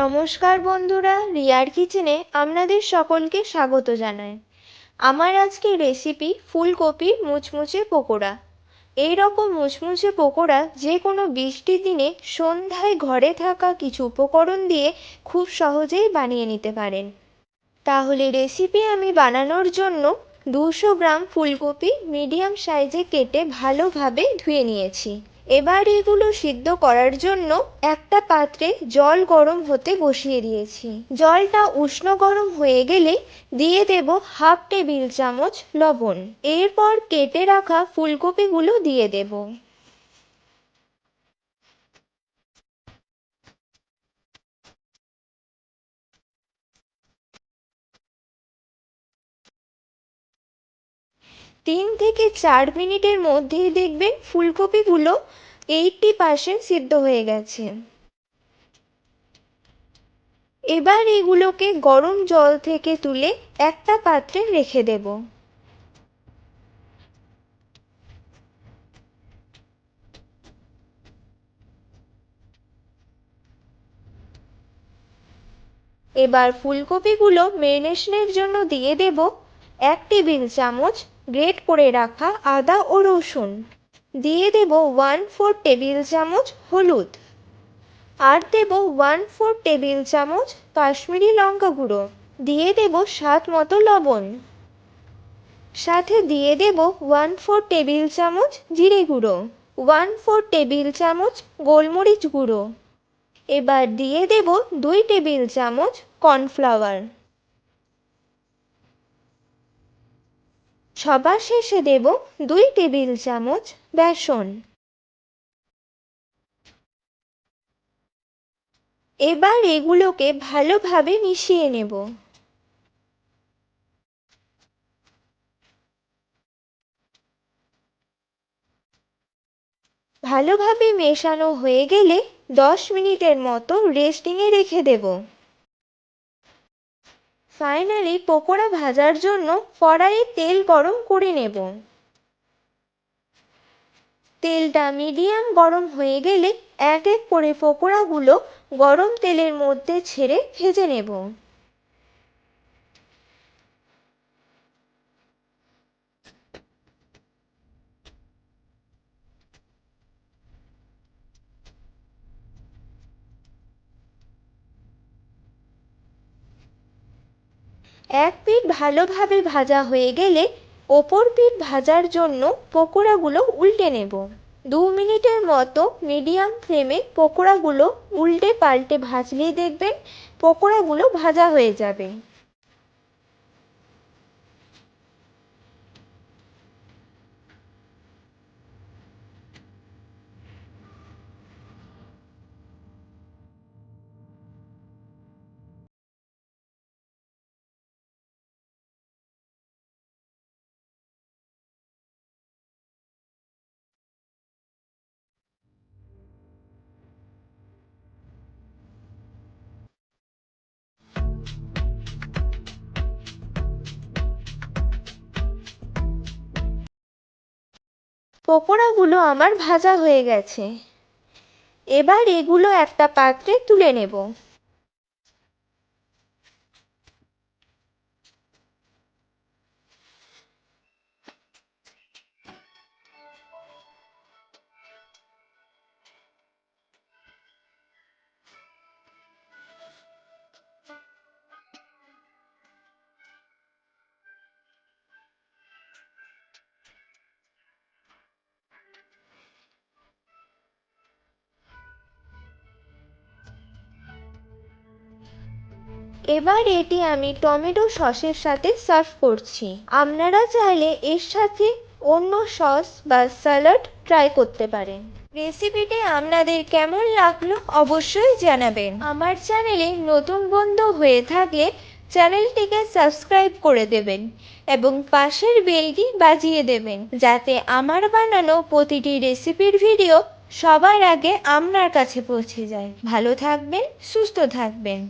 নমস্কার বন্ধুরা, রিয়ার কিচেনে আপনাদের সকলকে স্বাগত জানাই। আমার আজকের রেসিপি ফুলকপির মুচমুচে পকোড়া। এই রকম মুচমুচে পকোড়া যে কোনো বৃষ্টির দিনে সন্ধ্যায় ঘরে থাকা কিছু উপকরণ দিয়ে খুব সহজেই বানিয়ে নিতে পারেন। তাহলে রেসিপি আমি বানানোর জন্য 200 গ্রাম ফুলকপি মিডিয়াম সাইজে কেটে ভালোভাবে ধুয়ে নিয়েছি। এবার এগুলো সিদ্ধ করার জন্য একটা পাত্রে জল গরম হতে বসিয়ে দিয়েছি। জলটা উষ্ণ গরম হয়ে গেলে দিয়ে দেব হাফ টেবিল চামচ লবণ। এরপর কেটে রাখা ফুলকপিগুলো দিয়ে দেব। তিন থেকে 4 মিনিটের মধ্যেই দেখবেন ফুলকপিগুলো 80% সিদ্ধ হয়ে গেছে। এবার এগুলোকে গরম জল থেকে তুলে একটা পাত্রে রেখে দেব। এবার ফুলকপিগুলো ম্যারিনেশনের জন্য দিয়ে দেব 1 টেবিল চামচ গ্রেট করে রাখা আদা ও রসুন। দিয়ে দেব 1/4 টেবিল চামচ হলুদ। আর দেব 1/4 টেবিল চামচ কাশ্মীরি লঙ্কা গুঁড়ো। দিয়ে দেব স্বাদ মতো লবণ। সাথে দিয়ে দেব 1/4 টেবিল চামচ জিরে গুঁড়ো, 1/4 টেবিল চামচ গোলমরিচ গুঁড়ো। এবার দিয়ে দেব 2 টেবিল চামচ কর্নফ্লাওয়ার। সবার শেষে দেব 2 টেবিল চামচ বেসন। এবার এগুলোকে ভালোভাবে মিশিয়ে নেব। ভালোভাবে মেশানো হয়ে গেলে 10 মিনিটের মতো রেস্টিংয়ে রেখে দেব। ফাইনালি পকোড়া ভাজার জন্য কড়াইয়ে তেল গরম করে নেব। তেলটা মিডিয়াম গরম হয়ে গেলে এক এক করে পকোড়াগুলো গরম তেলের মধ্যে ছেড়ে ভেজে নেব। এক পিঠ ভালোভাবে ভাজা হয়ে গেলে অপর পিঠ ভাজার জন্য পকোড়াগুলো উল্টে নেব। 2 মিনিটের মতো মিডিয়াম ফ্লেমে পকোড়াগুলো উল্টে পাল্টে ভাজলেই দেখবেন পকোড়াগুলো ভাজা হয়ে যাবে। পকোড়াগুলো আমার ভাজা হয়ে গেছে। এবার এগুলো একটা পাত্রে তুলে নেব। এবার এটি আমি টমেটো সসের সাথে সার্ভ করছি। আপনারা চাইলে এর সাথে অন্য সস বা স্যালাড ট্রাই করতে পারেন। রেসিপিটি আপনাদের কেমন লাগলো অবশ্যই জানাবেন। আমার চ্যানেলে নতুন বন্ধু হয়ে থাকলে চ্যানেলটিকে সাবস্ক্রাইব করে দেবেন এবং পাশের বেলটি বাজিয়ে দেবেন, যাতে আমার বানানো প্রতিটি রেসিপির ভিডিও সবার আগে আপনার কাছে পৌঁছে যায়। ভালো থাকবেন, সুস্থ থাকবেন।